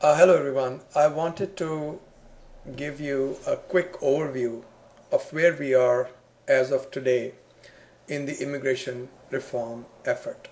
Hello everyone. I wanted to give you a quick overview of where we are as of today in the immigration reform effort.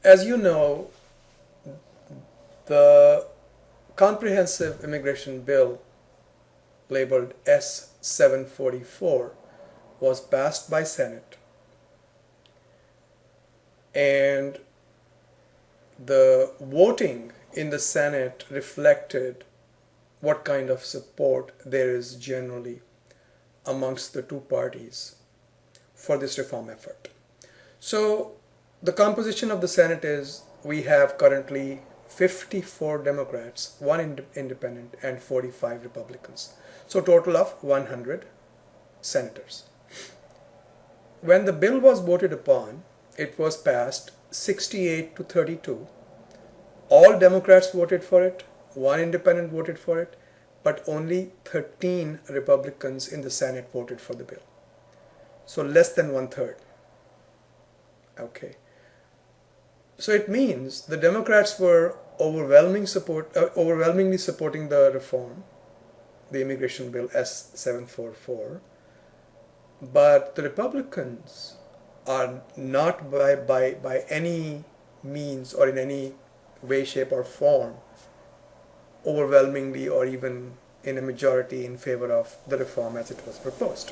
As you know, the comprehensive immigration bill labeled S744 was passed by Senate, and the voting in the Senate reflected what kind of support there is generally amongst the two parties for this reform effort. So, the composition of the Senate is we have currently 54 Democrats, one independent, and 45 Republicans. So, total of 100 senators. When the bill was voted upon, it was passed 68 to 32. All Democrats voted for it, one independent voted for it, but only 13 Republicans in the Senate voted for the bill. So less than one third. Okay. So it means the Democrats were overwhelmingly supporting the reform, the immigration bill S744, but the Republicans are not by any means or in any way, shape, or form overwhelmingly or even in a majority in favor of the reform as it was proposed.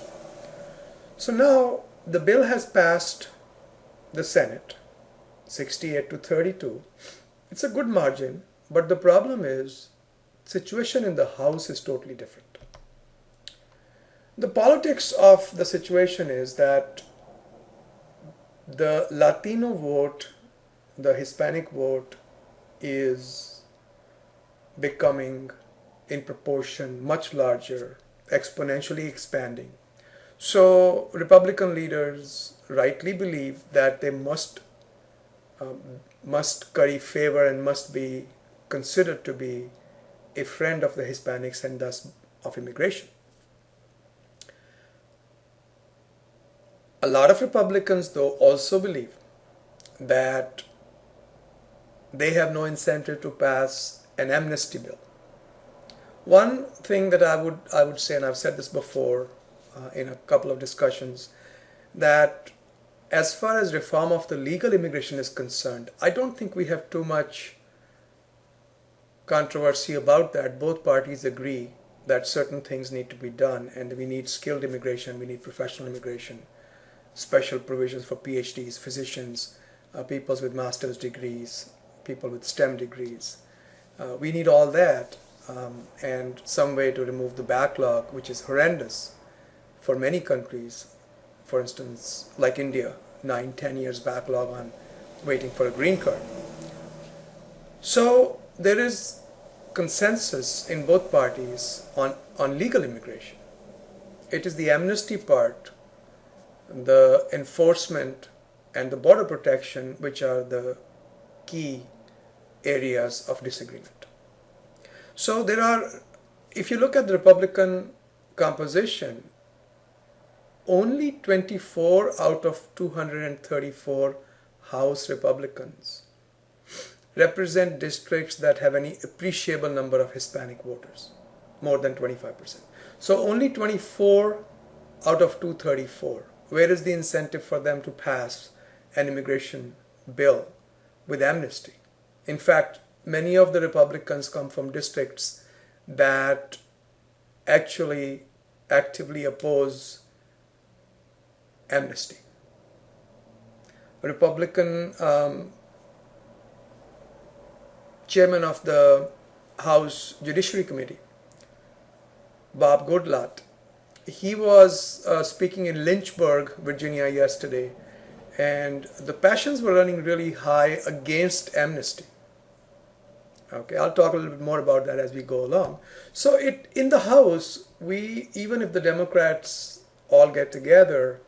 So now the bill has passed the Senate 68 to 32. It's a good margin, but the problem is the situation in the House is totally different. The politics of the situation is that the Latino vote, the Hispanic vote, is becoming in proportion much larger, exponentially expanding. So Republican leaders rightly believe that they must curry favor and must be considered to be a friend of the Hispanics and thus of immigration. A lot of Republicans, though, also believe that they have no incentive to pass an amnesty bill. One thing that I would say, and I've said this before in a couple of discussions, that as far as reform of the legal immigration is concerned, I don't think we have too much controversy about that. Both parties agree that certain things need to be done, and we need skilled immigration, we need professional immigration, special provisions for PhDs, physicians, people with master's degrees, people with STEM degrees. We need all that and some way to remove the backlog, which is horrendous for many countries. For instance, like India, 9-10 years backlog on waiting for a green card. So there is consensus in both parties on legal immigration. It is the amnesty part, the enforcement, and the border protection which are the key areas of disagreement. So there are, if you look at the Republican composition, only 24 out of 234 House Republicans represent districts that have any appreciable number of Hispanic voters, more than 25%. So only 24 out of 234. Where is the incentive for them to pass an immigration bill with amnesty? In fact, many of the Republicans come from districts that actually actively oppose amnesty. A Republican chairman of the House Judiciary Committee, Bob Goodlatte, he was speaking in Lynchburg, Virginia yesterday, and the passions were running really high against amnesty. Okay, I'll talk a little bit more about that as we go along. So in the House, even if the Democrats all get together,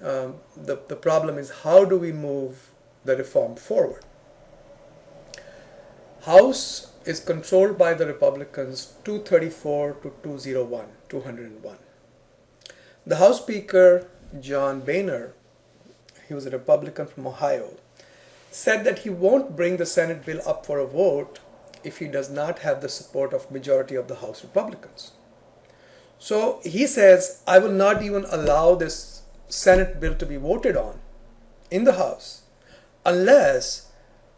the problem is how do we move the reform forward? House is controlled by the Republicans 234 to 201. The House Speaker, John Boehner, he was a Republican from Ohio, said that he won't bring the Senate bill up for a vote if he does not have the support of majority of the House Republicans. So he says, I will not even allow this Senate bill to be voted on in the House unless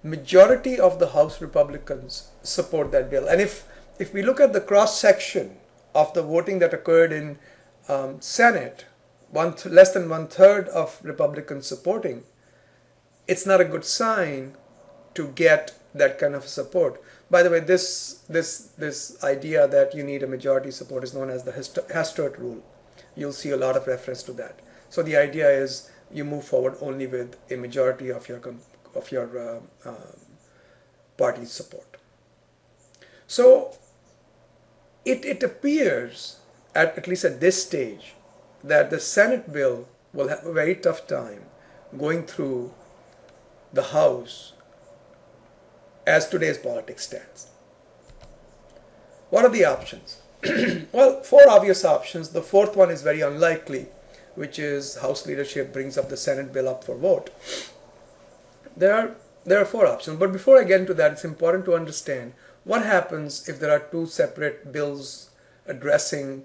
majority of the House Republicans support that bill. And if we look at the cross section of the voting that occurred in Senate, less than 1/3 of Republicans supporting, it's not a good sign to get that kind of support. By the way, this idea that you need a majority support is known as the Hastert rule. You'll see a lot of reference to that. So the idea is you move forward only with a majority of your party's support. So it appears, at least at this stage, that the Senate bill will have a very tough time going through the House as today's politics stands. What are the options? Well, four obvious options. The fourth one is very unlikely, which is House leadership brings up the Senate bill up for vote. There are four options, but before I get into that, it's important to understand what happens if there are two separate bills addressing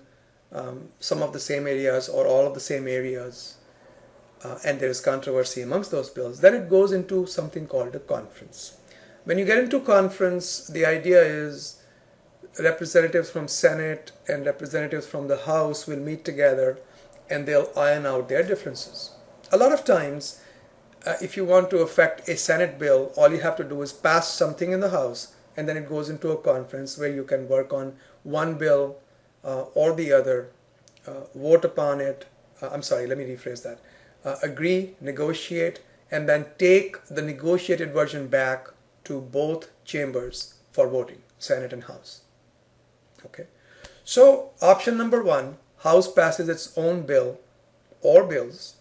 some of the same areas or all of the same areas, and there is controversy amongst those bills. Then it goes into something called a conference. When you get into conference, the idea is representatives from Senate and representatives from the House will meet together and they'll iron out their differences. A lot of times, if you want to affect a Senate bill, all you have to do is pass something in the House, and then it goes into a conference where you can work on one bill or the other, vote upon it. Let me rephrase that. Agree, negotiate, and then take the negotiated version back to both chambers for voting, Senate and House. Okay. So option number one, House passes its own bill or bills.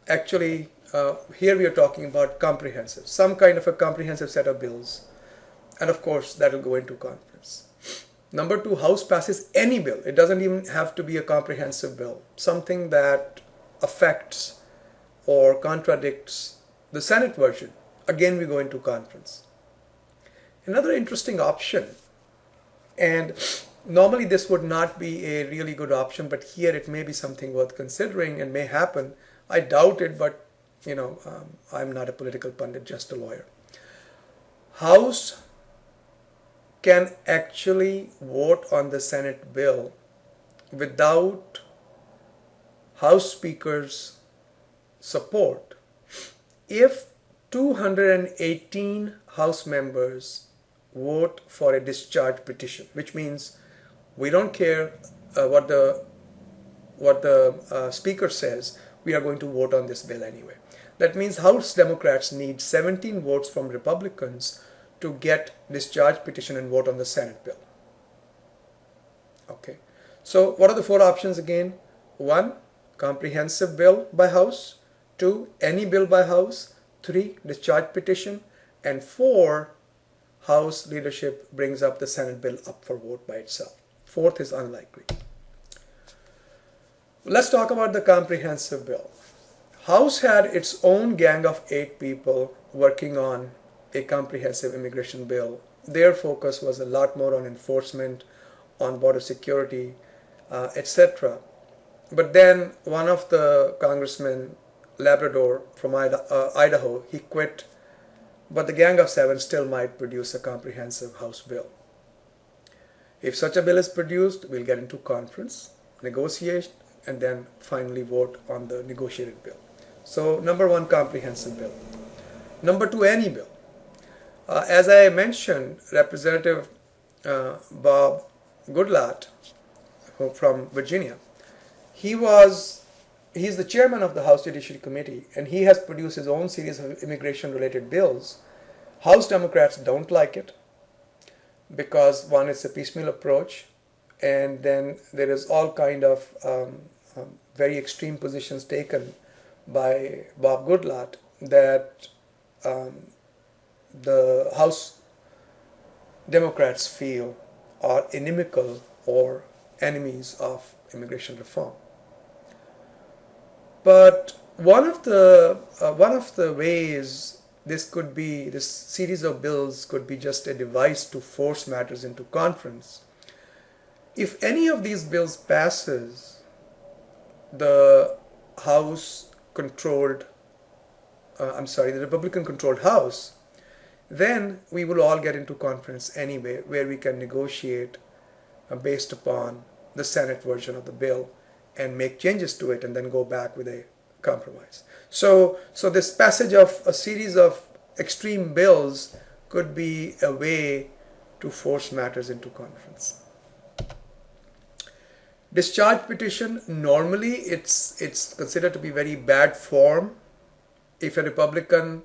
Actually, here we are talking about comprehensive, some kind of a comprehensive set of bills. And of course, that will go into conference. Number two, House passes any bill. It doesn't even have to be a comprehensive bill. Something that affects or contradicts the Senate version. Again, we go into conference. Another interesting option, and normally this would not be a really good option, but here it may be something worth considering and may happen. I doubt it, but I'm not a political pundit, just a lawyer. House can actually vote on the Senate bill without House Speaker's support if 218 House members vote for a discharge petition, which means we don't care what the Speaker says, we are going to vote on this bill anyway. That means House Democrats need 17 votes from Republicans to get discharge petition and vote on the Senate bill. Okay. So what are the four options again? One, comprehensive bill by House. Two, any bill by House. Three, discharge petition. And four, House leadership brings up the Senate bill up for vote by itself. Fourth is unlikely. Let's talk about the comprehensive bill. House had its own gang of 8 people working on a comprehensive immigration bill. Their focus was a lot more on enforcement, on border security, etc. But then one of the congressmen, Labrador from Idaho, he quit. But the gang of 7 still might produce a comprehensive House bill. If such a bill is produced, we'll get into conference, negotiation, and then finally vote on the negotiated bill. So number one, comprehensive bill. Number two, any bill. As I mentioned, Representative Bob Goodlatte from Virginia, he's the chairman of the House Judiciary Committee, and he has produced his own series of immigration-related bills. House Democrats don't like it because, one, it's a piecemeal approach, and then there is all kind of very extreme positions taken by Bob Goodlatte that the House Democrats feel are inimical or enemies of immigration reform. But one of the ways this series of bills could be just a device to force matters into conference. If any of these bills passes, the House controlled, the Republican controlled House, then we will all get into conference anyway, where we can negotiate based upon the Senate version of the bill and make changes to it and then go back with a compromise. So this passage of a series of extreme bills could be a way to force matters into conference. Discharge petition, normally it's considered to be very bad form. If a Republican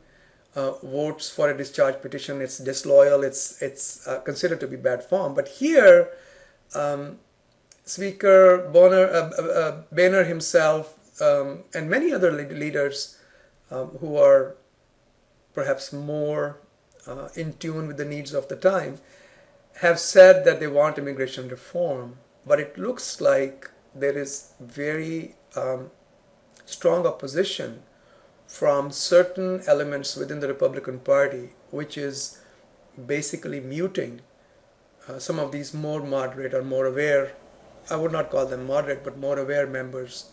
votes for a discharge petition, it's disloyal, it's considered to be bad form. But here, Speaker Boehner himself and many other leaders who are perhaps more in tune with the needs of the time have said that they want immigration reform, but it looks like there is very strong opposition from certain elements within the Republican Party, which is basically muting some of these more moderate or more aware, I would not call them moderate, but more aware members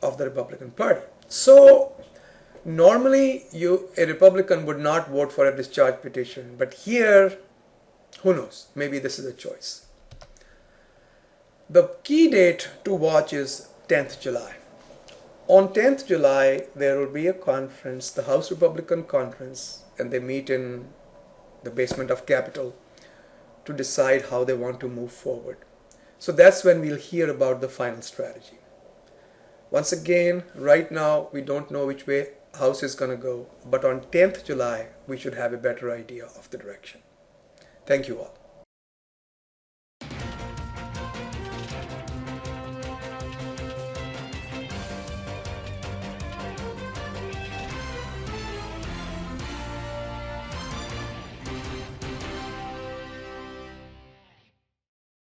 of the Republican Party. So normally a Republican would not vote for a discharge petition, but here, who knows, maybe this is a choice. The key date to watch is 10th July. On 10th July, there will be a conference, the House Republican Conference, and they meet in the basement of Capitol to decide how they want to move forward. So that's when we'll hear about the final strategy. Once again, right now, we don't know which way House is going to go, but on 10th July, we should have a better idea of the direction. Thank you all.